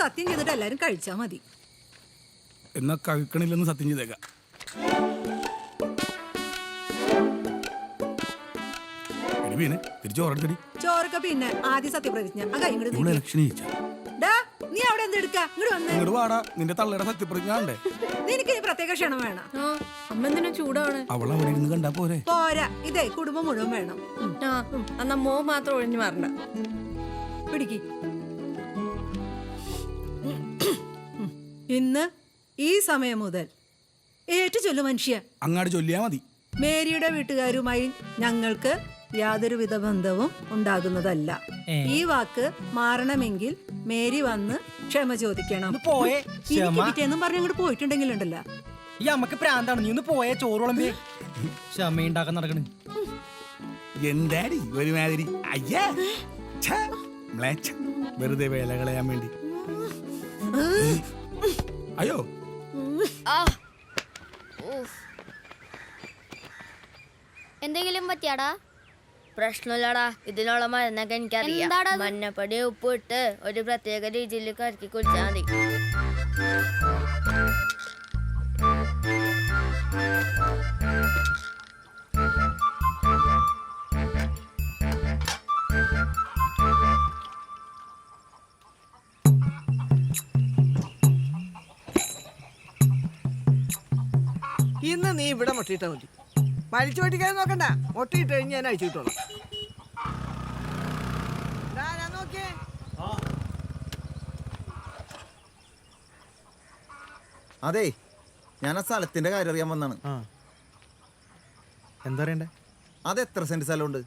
സത്യം ചെയ്തിട്ട് എല്ലാരും കഴിച്ചാ മതി. എന്നാ കഴിക്കണില്ലെന്ന് സത്യം ചെയ്തേക്കാം. ചോറൊക്കെ പിന്നെ ആദ്യം സത്യപ്രതിജ്ഞ. നീ അവിടെ എന്തെടുക്കാ? ഇങ്ങോട്ട് വാടാ, നിന്റെ തള്ളയുടെ സത്യപ്രതിജ്ഞ. നിനക്ക് ഈ പ്രത്യേക ക്ഷണം വേണം. അമ്മ എന്തിനാ ചൂടാണ്? അവൾ അവിടെ ഇരുന്ന് കണ്ടാ പോരെ? പോരാ, ഇതേ കുടുംബം മുഴുവൻ വേണം. എന്നാ മോ മാത്രം ഒഴിഞ്ഞു മാറണ്ട. പിടിക്ക്. ഇന്ന് ഈ സമയം മുതൽ ഏറ്റു ചൊല്ലു മനുഷ്യ. അങ്ങാട് ചൊല്ലിയാ മതി. മേരിയുടെ വീട്ടുകാരുമായി ഞങ്ങൾക്ക് യാതൊരുവിധ ബന്ധവും ഉണ്ടാകുന്നതല്ല. ഈ വാക്ക് മാറണമെങ്കിൽ മേരി വന്ന് ക്ഷമ ചോദിക്കണം. പിറ്റേന്നും പറഞ്ഞ് ഇങ്ങോട്ട് പോയിട്ടുണ്ടെങ്കിലുണ്ടല്ലോ. ഈ അമ്മക്ക് പ്രാന്താണ്. നീ ഒന്ന് പോയേ, ചോറോളം ക്ഷമയുണ്ടാക്കാൻ നടക്കണ്. എന്താടി ഒരുമാതിരി വെറുതെ വേല കളയാൻ വേണ്ടി. അയ്യോ, എന്തെങ്കിലും പറ്റിയാടാ? പ്രശ്നമില്ലടാ, ഇതിനുള്ള മരുന്നൊക്കെ എനിക്കറിയാം. മഞ്ഞപ്പൊടി ഉപ്പ് ഇട്ട് ഒരു പ്രത്യേക രീതിയിൽ കലക്കി കുടിച്ചാൽ മതി. ഇന്ന് നീ ഇവിടെ മുട്ടയിട്ടാ മതി. വലിച്ചു പൊട്ടിക്കാൻ നോക്കണ്ട. മുട്ടയിട്ട് കഴിഞ്ഞ് ഞാൻ അഴിച്ചു കിട്ടോളാം. അതെ, ഞാൻ ആ സ്ഥലത്തിന്റെ കാര്യം അറിയാൻ വന്നാണ്. എന്താ പറയണ്ടേ? അത് എത്ര സെന്റ് സ്ഥലമുണ്ട്?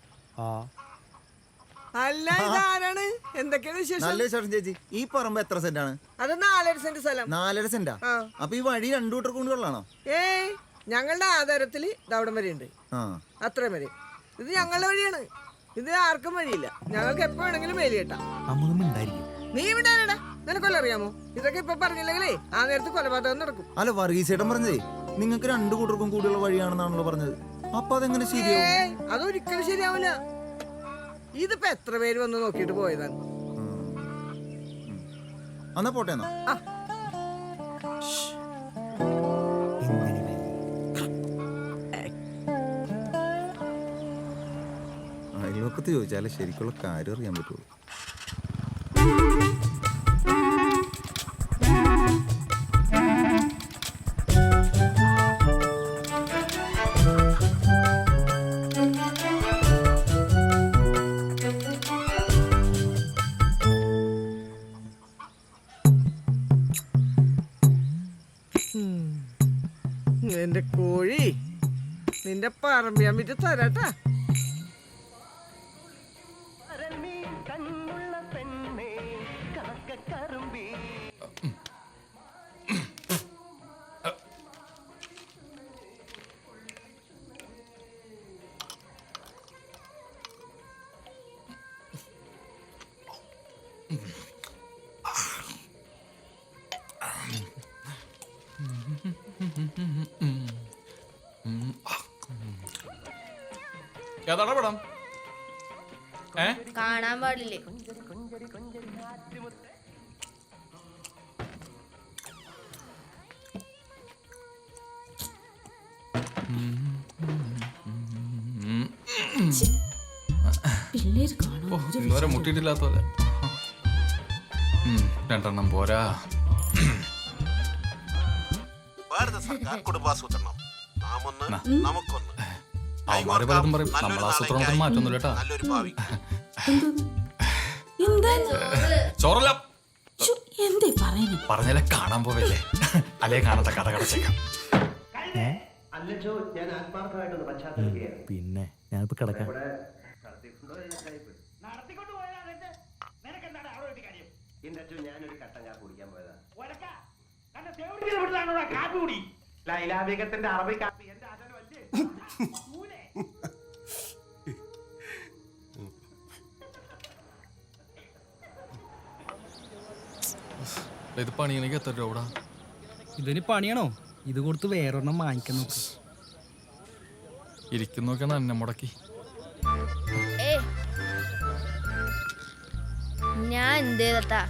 അല്ല, ഇതാരാണ്? എന്തൊക്കെയാണ് വിശേഷം? നല്ല വിശേഷം ചേച്ചി. ഈ പറമ്പ് എത്ര സെന്റാണ്? അത് 4.5 സെന്റ് സ്ഥലം. 4.5 സെന്റാ? അപ്പൊ ഈ വഴി രണ്ടു കൂട്ടർ കൊണ്ട് കൊള്ളാണോ? ഏയ്, ഞങ്ങളുടെ ആധാരത്തില് ഇതവിടം വരെ ഉണ്ട്. അത്രയും വരെ. ഇത് ഞങ്ങളുടെ വഴിയാണ്. ഇത് ആർക്കും വഴിയില്ല. ഞങ്ങൾക്ക് എപ്പോ വേണമെങ്കിലും വേലി കേട്ടാം. നീ വിടാനടാ, നിനക്കൊല്ലം അറിയാമോ? ഇതൊക്കെ ഇപ്പൊ പറഞ്ഞില്ലെങ്കിലേ ആ നേരത്ത് കൊലപാതകം നടക്കും. അല്ല, വർഗീസേട്ടൻ പറഞ്ഞതേ നിങ്ങൾക്ക് രണ്ടു കൂട്ടർക്കും കൂടിയുള്ള വഴിയാണെന്നാണല്ലോ പറഞ്ഞത്. അപ്പൊ അതെങ്ങനെ ശരിയാവും? അതൊരിക്കലും ശരിയാവില്ല. ഇതിപ്പോ എത്ര പേര് വന്ന് നോക്കിട്ട് പോയതാണ്. എന്നാ പോട്ടെ. എന്നാ അയൽവക്കത്ത് ചോദിച്ചാലേ ശരിക്കുള്ള കാര്യം അറിയാൻ പറ്റുള്ളൂ. എന്റെ കോഴി, നിന്റെ പറമ്പിയാൻ വിറ്റ് തരാട്ടാ. ഏതാടാ പടം? കാണാൻ പാടില്ലേ? ഇന്നുവരെ മുട്ടിയിട്ടില്ലാത്ത പോലെ. 2 പോരാ. ഭാരത സർക്കാർ കുടുംബാസൂത്രണം. നമുക്കൊന്ന് അവന്മാര് പലതും പറയും. നമ്മൾ ആസൂത്രണത്തിന് മാറ്റൊന്നുമില്ല കേട്ടാ. നല്ലൊരു ഭാവി. ചോറല്ല പറഞ്ഞാലേ കാണാൻ പോവല്ലേ? അല്ലേ കാണാത്ത കഥ കടച്ചേക്കാം. പിന്നെ ഞാനിപ്പോ കിടക്കാം. ഞാനൊരു കട്ടൻ കാപ്പി കുടിക്കാൻ പോയതാ. ലൈലാബീഗത്തിന്റെ അറബി കാപ്പി എന്റെ അച്ഛനല്ലേ? ഇത് പണിയണെങ്കിൽ എത്ര രൂപ? ഇതിന് പണിയാണോ? ഇത് കൊടുത്ത് വേറൊരെണ്ണം വാങ്ങിക്കാൻ നോക്ക്. ഇരിക്കും നോക്കിയാണ് എന്നെ മുടക്കി. ഞാൻ എന്ത് ചെയ്തട്ടാ?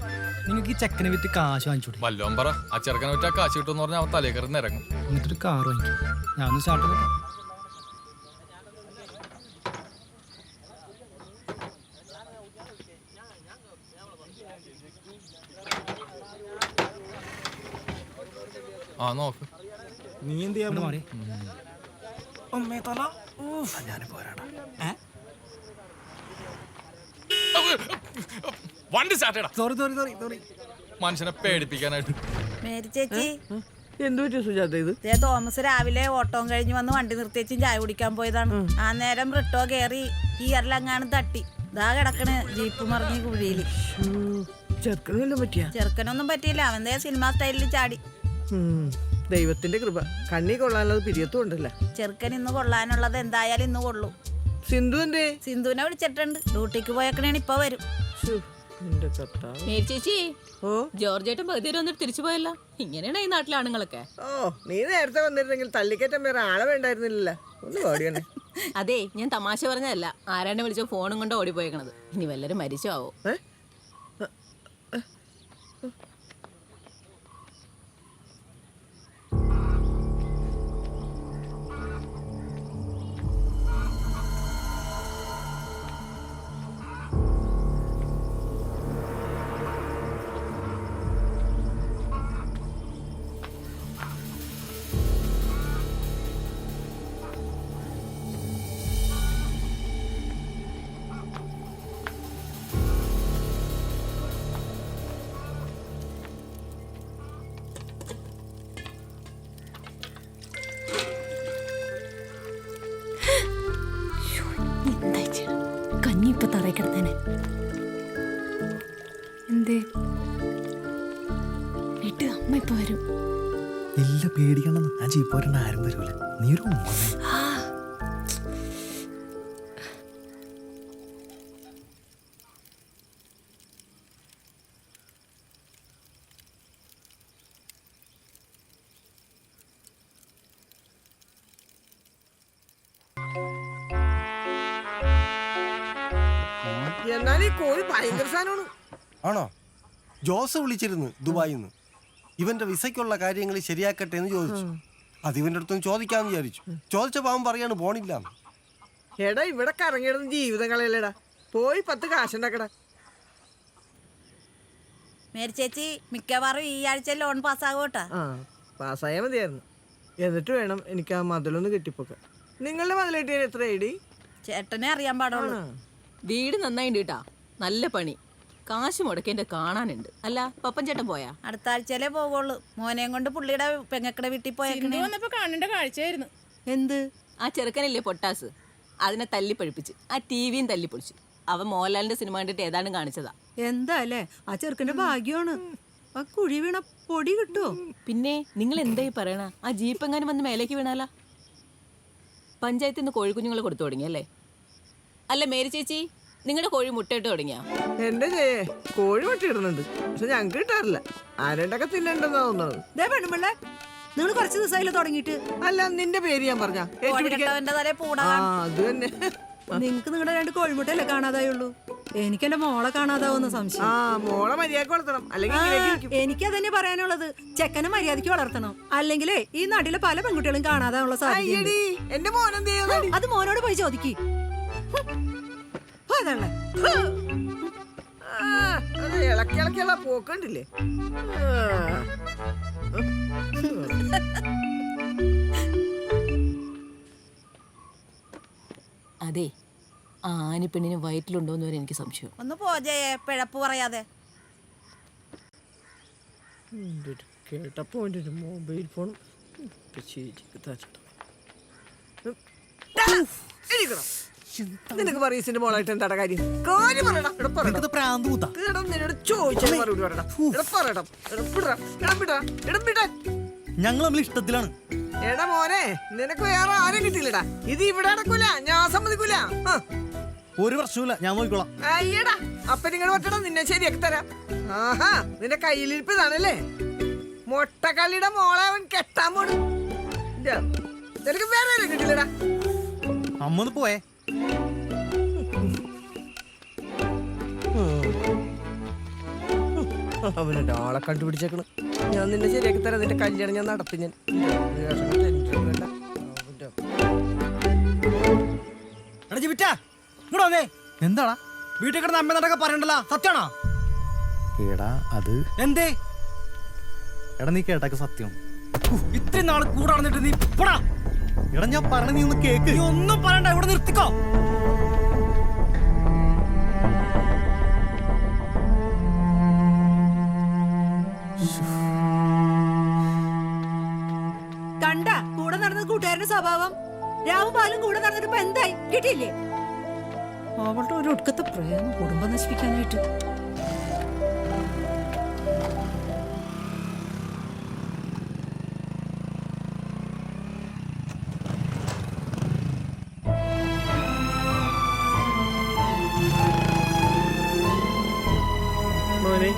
നിങ്ങൾക്ക് ഈ ചെക്കനെ വിറ്റ് കാശ് വാങ്ങിച്ചൂടെ? വല്ലോം പറ ആ ചെറുക്കനെ പറ്റാ കാശ് കിട്ടുമെന്ന് പറഞ്ഞാൽ അവൻ തലേ കയറി ഇറങ്ങും. എന്നിട്ടൊരു കാർ വാങ്ങിക്കും. ഞാനൊന്ന് സ്റ്റാർട്ട് ചെയ്തേക്കാം. ആ നോക്ക്. നീ എന്ത് ചെയ്യാൻ ഇങ്ങോട്ട് മാറി. വണ്ടി സ്റ്റാർട്ട് ചെയ്യടാ. സോറി മനുഷ്യനെ പേടിപ്പിക്കാനായിട്ട്. മേരി ചേച്ചി, എന്തു പറ്റി സുജാത ഇത്? ദേ തോമസ് രാവിലെ ഓട്ടം കഴിഞ്ഞ് വന്ന് വണ്ടി നിർത്തിയേച്ചും ചായ കുടിക്കാൻ പോയതാണ്. ആ നേരം റിട്ടോ കയറി ഗിയറിലെങ്ങാനും തട്ടി. ദാ കിടക്കണ് ജീപ്പ് മറിഞ്ഞ് കുഴിയില്. ചെറുക്കനും പറ്റിയ? ചെറുക്കനൊന്നും പറ്റിയില്ല, അവൻ ദേ സിനിമ സ്റ്റൈലിൽ ചാടി. ദൈവത്തിന്റെ കൃപ. കണ്ണി കൊള്ളാനുള്ളത് പിരിയത്തും ഉണ്ടല്ലോ. ചെറുക്കൻ ഇന്ന് കൊള്ളാനുള്ളത് എന്തായാലും ഇന്ന് കൊള്ളൂ. സിന്ധു എന്തേ? സിന്ധുവിനെ വിളിച്ചിട്ടുണ്ട്, ഡ്യൂട്ടിക്ക് പോയേക്കണേണ്, ഇപ്പൊ വരും. എന്റെ കർത്താവ്. മേരി ചേച്ചി, ഓ ജോർജേട്ടൻ പകുതി വരെ വന്നിട്ട് തിരിച്ചു പോയല്ലോ. ഇങ്ങനെയാണ് ഈ നാട്ടിലെ ആണുങ്ങളൊക്കെ. ഓ, നീ നേരത്തെ വന്നിരുന്നെങ്കിൽ തല്ലിക്കറ്റം വേറെ ആളെ വേണ്ടായിരുന്നില്ല. ഒന്ന് ഓടിയണേ. അതെ, ഞാൻ തമാശ പറഞ്ഞതല്ല. ആരാണ്ട് വിളിച്ച ഫോണും കൊണ്ട് ഓടിപ്പോയേക്കണത്. ഇനി വല്ലരും മരിച്ചോ ആവോ. കഞ്ഞി ഇപ്പൊ തറയിൽ കിടത്തേനെ. എന്തേ വീട്ട് അമ്മ ഇപ്പൊ വരും. ഇല്ല, പേടിക്കണ്ടെന്ന്. ആ ജീപ്പ് വരണ്ട, ആരും വരൂല. നീ ഒരു എന്നാൽ ഈ കോഴി ഭയങ്കര സാധനമാണ്. ആണോ? ജോസ് വിളിച്ചിരുന്നു ദുബായിൽ നിന്ന്. ഇവന്റെ വിസയ്ക്കുള്ള കാര്യങ്ങൾ ശരിയാക്കട്ടെ എന്ന് ചോദിച്ചു. അത് ഇവന്റെ അടുത്തൊന്ന് ചോദിക്കാന്ന് വിചാരിച്ചു. ചോദിച്ചപ്പോൾ അവൻ പറയാണ് പോണില്ല. എടാ, ഇവിടെ കറങ്ങിയിടുന്ന ജീവിതം കളയല്ലേടാ. പോയി 10 കാശുണ്ടാക്കടാ. മേരി ചേച്ചി, മിക്കവാറും ഈ ആഴ്ച ലോൺ പാസ്സാകോട്ടാ. ആ, പാസ്സായാൽ മതിയായിരുന്നു. എന്നിട്ട് വേണം എനിക്ക് ആ മതിലൊന്ന് കെട്ടിപ്പോക്കാൻ. നിങ്ങളുടെ മതിൽ കെട്ടിയാൽ എത്ര ഐഡി? ചേട്ടനെ അറിയാൻ പാടുള്ളൂ. വീട് നന്നായിണ്ട് കേട്ടാ, നല്ല പണി. കാശ് മുടക്കേണ്ട കാണാനുണ്ട്. അല്ല, പപ്പൻ ചേട്ടൻ പോയാ? അടുത്ത ആഴ്ചയിലേ പോകുള്ളൂ. മോനെയും കൊണ്ട് പുള്ളിയുടെ പെങ്ങക്കടെ വീട്ടിൽ പോയേക്കണേ. കാണേണ്ട കാഴ്ചയായിരുന്നു. എന്ത്? ആ ചെറുക്കനില്ലേ പൊട്ടാസ്, അതിനെ തല്ലിപ്പഴിപ്പിച്ച് ആ ടിവിയും തല്ലിപ്പൊളിച്ചു. അവൻ മോഹൻലാലിന്റെ സിനിമ കണ്ടിട്ട് ഏതാണ്ട് കാണിച്ചതാ. എന്താ അല്ലേ, ആ ചെറുക്കന്റെ ഭാഗ്യമാണ്. ആ കുഴി വീണ പൊടി കിട്ടുമോ? പിന്നെ നിങ്ങൾ എന്തായി പറയണ? ആ ജീപ്പ് എങ്ങാനും വന്ന് മേലേക്ക് വീണാലാ? പഞ്ചായത്തിൽ നിന്ന് കോഴിക്കുഞ്ഞുങ്ങൾ കൊടുത്തു തുടങ്ങിയല്ലേ? അല്ല മേരി ചേച്ചി, നിങ്ങളുടെ കോഴി മുട്ടയിട്ട് തുടങ്ങിയാ? എന്റെ ചെയ്യേ കോഴി മുട്ടയിടുന്നുണ്ട്, പക്ഷെ ഞങ്ങൾക്ക് കിട്ടാറില്ല. ആരുണ്ടൊക്കെ തിന്നണ്ടെന്നാ തോന്നുന്നത്. ദേ പെണ്ണുമ്പിള്ളേ, നിങ്ങൾ കുറച്ച് ദിവസമായില്ല തുടങ്ങിയിട്ട്. അല്ല, നിന്റെ പേര് ഞാൻ പറഞ്ഞ തലേ പൂടാ. അത് തന്നെ. നിങ്ങക്ക് നിങ്ങളുടെ 2 കോഴിമുട്ടയല്ലേ കാണാതായുള്ളൂ. എനിക്ക് എന്റെ മോളെ കാണാതാവുന്ന സംശയം. ആ, മോളെ മര്യാദക്ക് വളർത്തണം, അല്ലെങ്കിൽ എനിക്ക് അതന്നെ പറയാനുള്ളത്. ചെക്കനെ മര്യാദയ്ക്ക് വളർത്തണം, അല്ലെങ്കിലേ ഈ നാട്ടിലെ പല പെൺകുട്ടികളും കാണാതാവുള്ള സാധ്യത. എന്റെ മോനെന്ത് ചെയ്യുന്നു? അത് മോനോട് പോയി ചോദിക്ക്. അതല്ലേ ഇളക്കിളക്കിയുള്ള പോക്കണ്ടില്ലേ? അതെ, ആ ആനിപ്പെണ്ണിന് വയറ്റിലുണ്ടോന്ന് വരെ എനിക്ക് സംശയം. ഒന്ന് പോജയെ പിഴപ്പ് പറയാതെ. കേട്ടപ്പോ മൊബൈൽ ഫോൺ നിനക്ക് പറയസിന്റെ മോളായിട്ട് എന്താ കാര്യം? കാര്യം പറയടാ. നിന്നോട് ചോദിച്ചാൽ മറുപടി പറയടാ. ഞങ്ങൾ തമ്മിൽ ഇഷ്ടത്തിലാണ്. എടാ മോനെ, നിനക്ക് വേറെ ആരും കിട്ടില്ലടാ. ഇത് ഇവിടെ നടക്കൂല, ഞാൻ സമ്മതിക്കൂല. ഒരു പ്രശ്നമില്ല, ഞാൻ നോക്കിക്കോളാം. അയ്യടാ, അപ്പൊ നിങ്ങൾ പറ്റണം, നിന്നെ ശരിയാക്കി തരാം. ആഹാ, നിന്റെ കയ്യിലിരിപ്പ് ഇതാണല്ലേ? മൊട്ടക്കള്ളിയുടെ മോളെ അവൻ കെട്ടാൻ പോടും. നിനക്ക് വേറെ ആരും കിട്ടില്ലടാ. അമ്മ ഒന്ന് പോയേ. അവനുണ്ട് ആളെ കണ്ടുപിടിച്ചേക്കണ്. ഞാൻ നിന്നെ ശരിയാക്കി തരാം. നിന്റെ കല്യാണം ഞാൻ നടത്തി. ഞാൻ എടാ ജിബിറ്റാ, ഇങ്ങോട്ട് വന്നേ. എന്താടാ വീട്ടിൽ കിടന്ന് അമ്മ നടക്കെ പറയണ്ടല്ലോ, സത്യമാണോ? എടാ അത് എന്തേ? എടാ നീ കേട്ടൊക്കെ സത്യം. ഇത്രയും നാള് കൂടെ നടന്നിട്ട് നീ പോടാ. എടാ ഞാൻ പറഞ്ഞ നീ ഒന്ന് കേക്ക്. നീ ഒന്നും പറയണ്ട, ഇവിടെ നിർത്തിക്കോ. കണ്ട കൂടെ നടന്നത് കൂട്ടുകാരന്റെ സ്വഭാവം. രാവും പാലും കൂടെ നടന്നിട്ട് ഇപ്പൊ എന്തായി? കിട്ടിയില്ലേ? അവളുടെ ഒരു ഒടുക്കത്തെ പ്രേമം കുടുംബം നശിപ്പിക്കാനായിട്ട്. മോനെ,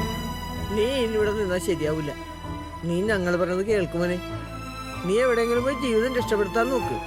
നീ ഇനി ഇവിടെ നിന്നാ ശരിയാവില്ല. നീ ഞങ്ങൾ പറഞ്ഞത് കേൾക്കുമോനെ. നീ എവിടെയെങ്കിലും പോയി ജീവിതം രക്ഷപ്പെടുത്താൻ നോക്ക്.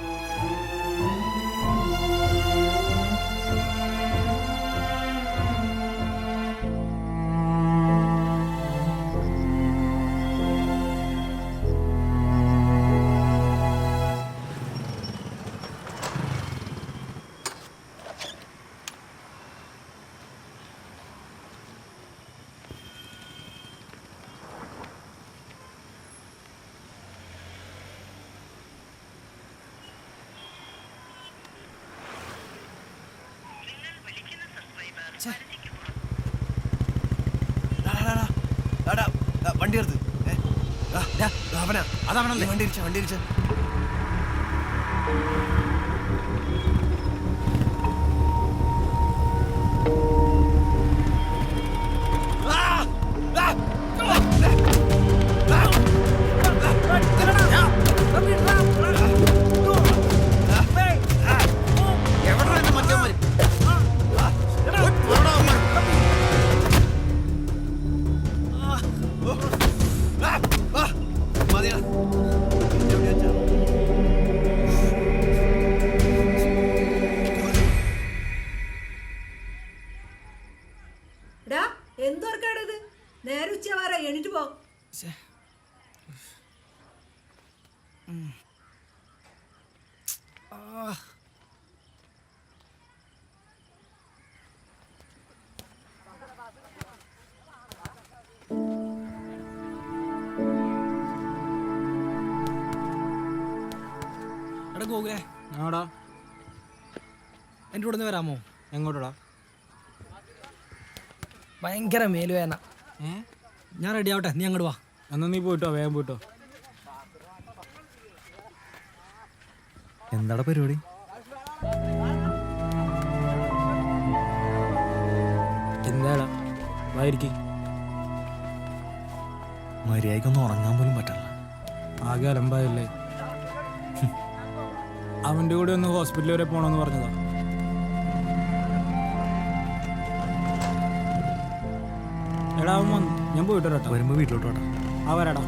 വണ്ടി എടുത്ത് അതാണല്ലേ വണ്ടി ഇരിച്ച വണ്ടി ഇരിച്ച. എന്തോർക്കാടത്? നേരെ ഉച്ച വരെ എണീറ്റ് പോ. എടാ ഗോകുലേ, ആടാ എൻ്റെ കൂടെ നിന്ന് വരാമോ? എങ്ങോട്ടടാ? ഭയങ്കര മേലുവേന. ഞാൻ റെഡി ആവട്ടെ, നീ അങ്ങോട്ട് വാ. എന്നാ നീ പോയിട്ടോ, വേഗം പോയിട്ടോ. എന്താടാ പരിപാടി? എന്താടാ വായിരിക്കും. മര്യാദക്കൊന്നും ഉറങ്ങാൻ പോലും പറ്റില്ല. ആകെ അലമ്പായല്ലേ. അവൻ്റെ കൂടെ ഒന്ന് ഹോസ്പിറ്റൽ വരെ പോണമെന്ന് പറഞ്ഞതാ. എടാ അവൻ വന്നു, ഞാൻ പോയിട്ട് വരാട്ടോ. വരുമ്പോ വീട്ടിലോട്ട് വേട്ടാ. ആ വരാടാ.